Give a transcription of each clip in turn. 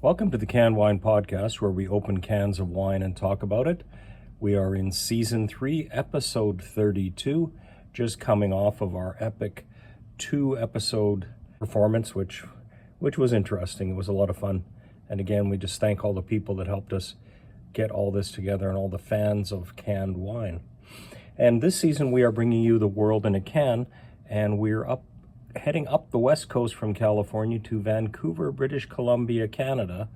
Welcome to the Canned Wine Podcast, where we open cans of wine and talk about it. We are in Season 3, Episode 32, just coming off of our epic 2-episode performance, which was interesting. It was a lot of fun. And again, we just thank all the people that helped us get all this together and all the fans of canned wine. And this season, we are bringing you The World in a Can, and we're heading up the west coast from California to Vancouver, British Columbia, Canada,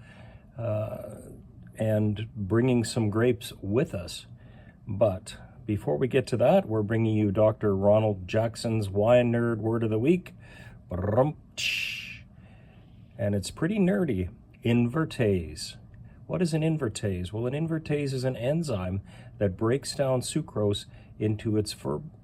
and bringing some grapes with us. But before we get to that, we're bringing you Dr. Ronald Jackson's Wine Nerd Word of the Week. And it's pretty nerdy. Invertase. What is an invertase? Well, an invertase is an enzyme that breaks down sucrose into its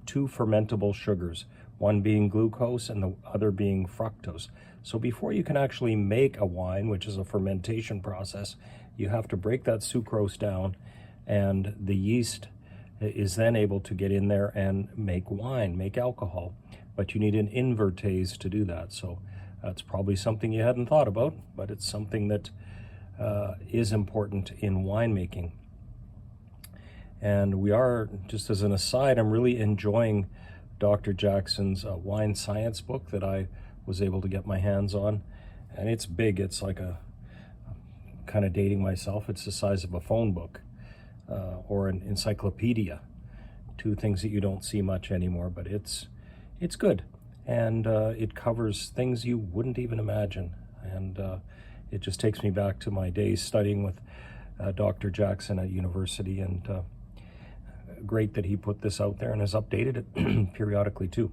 two fermentable sugars, one being glucose and the other being fructose. So before you can actually make a wine, which is a fermentation process, you have to break that sucrose down, and the yeast is then able to get in there and make wine, make alcohol. But you need an invertase to do that. So that's probably something you hadn't thought about, but it's something that is important in winemaking. And we are, just as an aside, I'm really enjoying Dr. Jackson's wine science book that I was able to get my hands on. And it's big. It's like I'm kind of dating myself. It's the size of a phone book or an encyclopedia. Two things that you don't see much anymore, but it's good. And it covers things you wouldn't even imagine. And it just takes me back to my days studying with Dr. Jackson at university, and great that he put this out there and has updated it periodically too.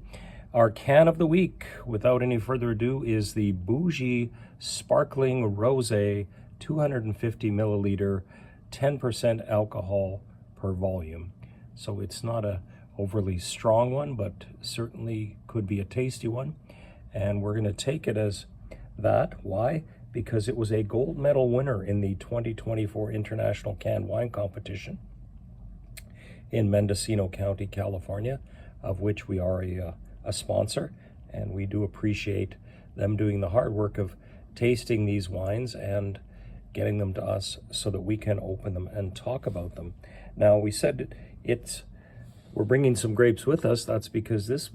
Our can of the week, without any further ado, is the Boujee Sparkling Rosé, 250 milliliter, 10% alcohol per volume. So it's not a overly strong one, but certainly could be a tasty one. And we're going to take it as that. Why? Because it was a gold medal winner in the 2024 International Canned Wine Competition in Mendocino County, California, of which we are a sponsor, and we do appreciate them doing the hard work of tasting these wines and getting them to us so that we can open them and talk about them. Now, we said we're bringing some grapes with us. That's because this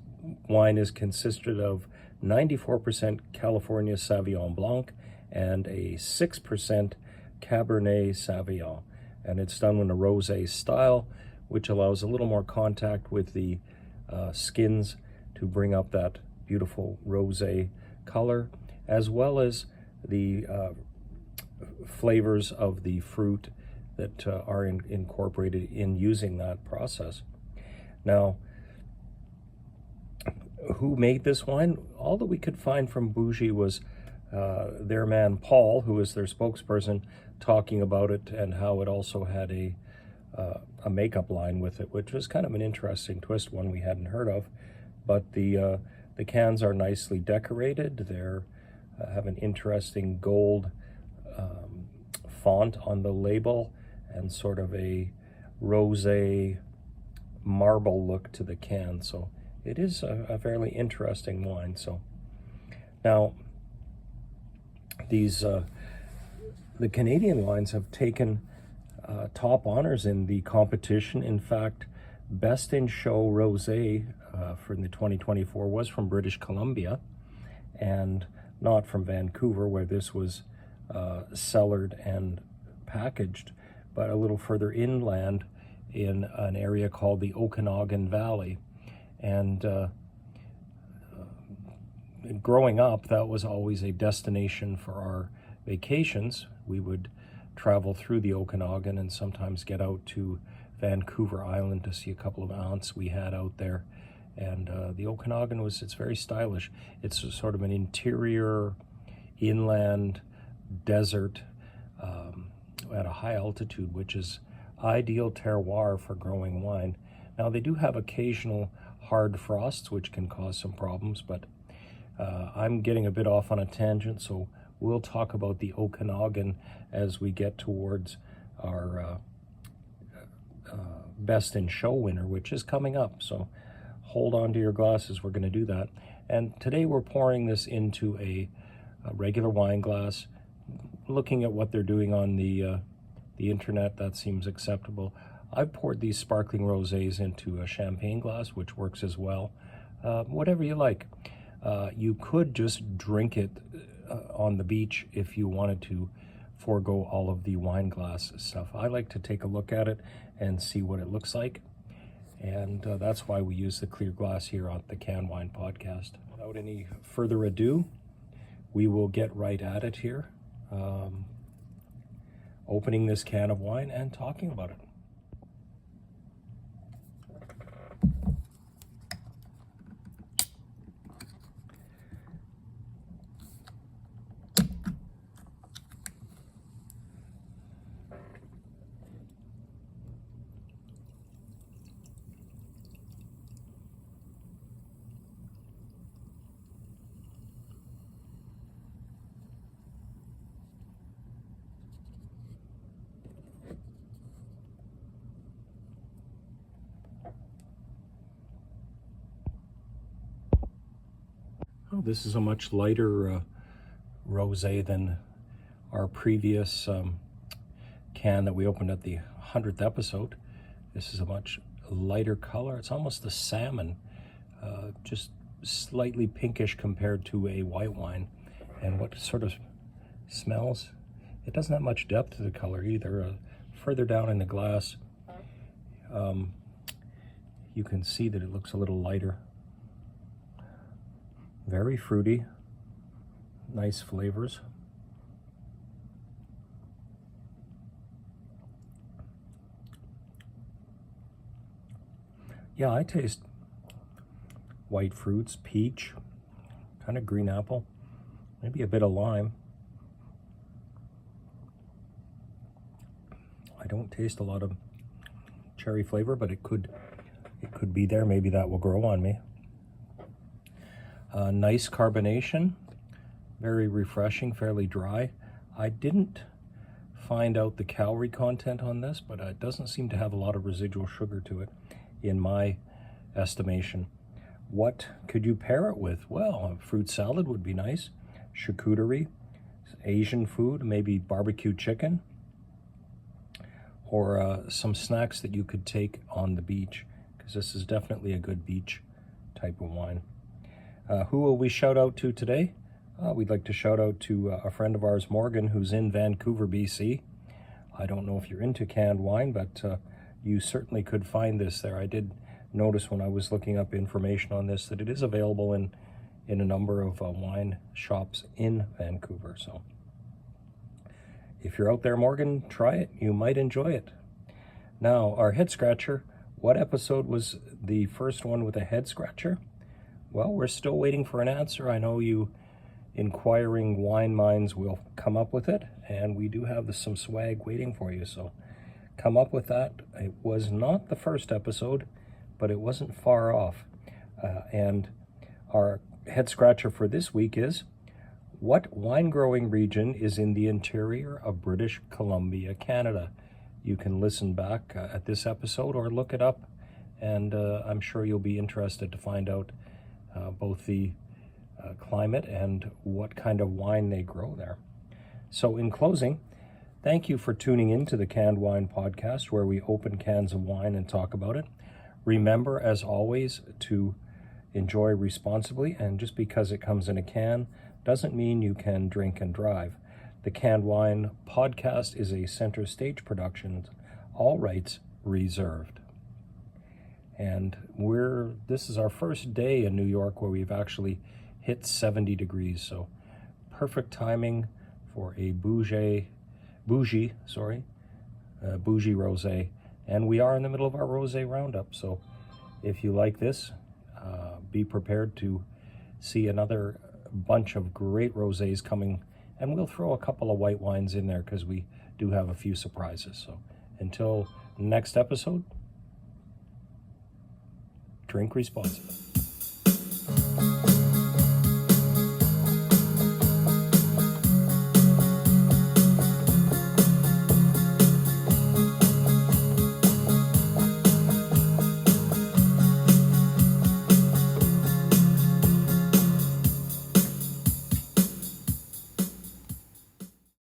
wine is consisted of 94% California Sauvignon Blanc and a 6% Cabernet Sauvignon, and it's done in a rosé style, which allows a little more contact with the skins to bring up that beautiful rosé color, as well as the flavors of the fruit that are incorporated in using that process. Now, who made this wine? All that we could find from Boujee was their man Paul, who is their spokesperson, talking about it and how it also had a makeup line with it, which was kind of an interesting twist, one we hadn't heard of. But the cans are nicely decorated. They're have an interesting gold font on the label and sort of a rosé marble look to the can. So it is a fairly interesting wine. So now these the Canadian wines have taken top honors in the competition. In fact, Best in Show Rosé for the 2024 was from British Columbia and not from Vancouver, where this was cellared and packaged, but a little further inland in an area called the Okanagan Valley. And growing up, that was always a destination for our vacations. We would travel through the Okanagan and sometimes get out to Vancouver Island to see a couple of aunts we had out there. And the Okanagan it's very stylish. It's sort of an interior inland desert at a high altitude, which is ideal terroir for growing wine. Now, they do have occasional hard frosts, which can cause some problems, but I'm getting a bit off on a tangent, so we'll talk about the Okanagan as we get towards our Best in Show winner, which is coming up. So hold on to your glasses. We're going to do that. And today we're pouring this into a regular wine glass, looking at what they're doing on the internet, that seems acceptable. I've poured these sparkling rosés into a champagne glass, which works as well. Whatever you like. You could just drink it on the beach if you wanted to forego all of the wine glass stuff. I like to take a look at it and see what it looks like. And that's why we use the clear glass here on the Canned Wine Podcast. Without any further ado, we will get right at it here. Opening this can of wine and talking about it. Oh, this is a much lighter rosé than our previous can that we opened at the 100th episode. This is a much lighter color. It's almost a salmon, just slightly pinkish compared to a white wine. And what sort of smells? It doesn't have much depth to the color either. Further down in the glass, you can see that it looks a little lighter. Very fruity, nice flavors. Yeah, I taste white fruits, peach, kind of green apple, maybe a bit of lime. I don't taste a lot of cherry flavor, but it could be there. Maybe that will grow on me. Nice carbonation, very refreshing, fairly dry. I didn't find out the calorie content on this, but it doesn't seem to have a lot of residual sugar to it in my estimation. What could you pair it with? Well, a fruit salad would be nice, charcuterie, Asian food, maybe barbecue chicken, or some snacks that you could take on the beach, because this is definitely a good beach type of wine. Who will we shout out to today? We'd like to shout out to a friend of ours, Morgan, who's in Vancouver, BC. I don't know if you're into canned wine, but you certainly could find this there. I did notice when I was looking up information on this that it is available in a number of wine shops in Vancouver. So if you're out there, Morgan, try it. You might enjoy it. Now, our head scratcher. What episode was the first one with a head scratcher? Well, we're still waiting for an answer. I know you inquiring wine minds will come up with it, and we do have some swag waiting for you, so come up with that. It was not the first episode, but it wasn't far off. And our head scratcher for this week is, what wine growing region is in the interior of British Columbia, Canada? You can listen back at this episode or look it up, and I'm sure you'll be interested to find out both the climate and what kind of wine they grow there. So in closing, thank you for tuning in to the Canned Wine Podcast, where we open cans of wine and talk about it. Remember, as always, to enjoy responsibly, and just because it comes in a can doesn't mean you can drink and drive. The Canned Wine Podcast is a center stage production, all rights reserved. And this is our first day in New York where we've actually hit 70 degrees. So perfect timing for a Boujee Rosé. And we are in the middle of our Rosé Roundup. So if you like this, be prepared to see another bunch of great rosés coming. And we'll throw a couple of white wines in there because we do have a few surprises. So until next episode, drink responsibly.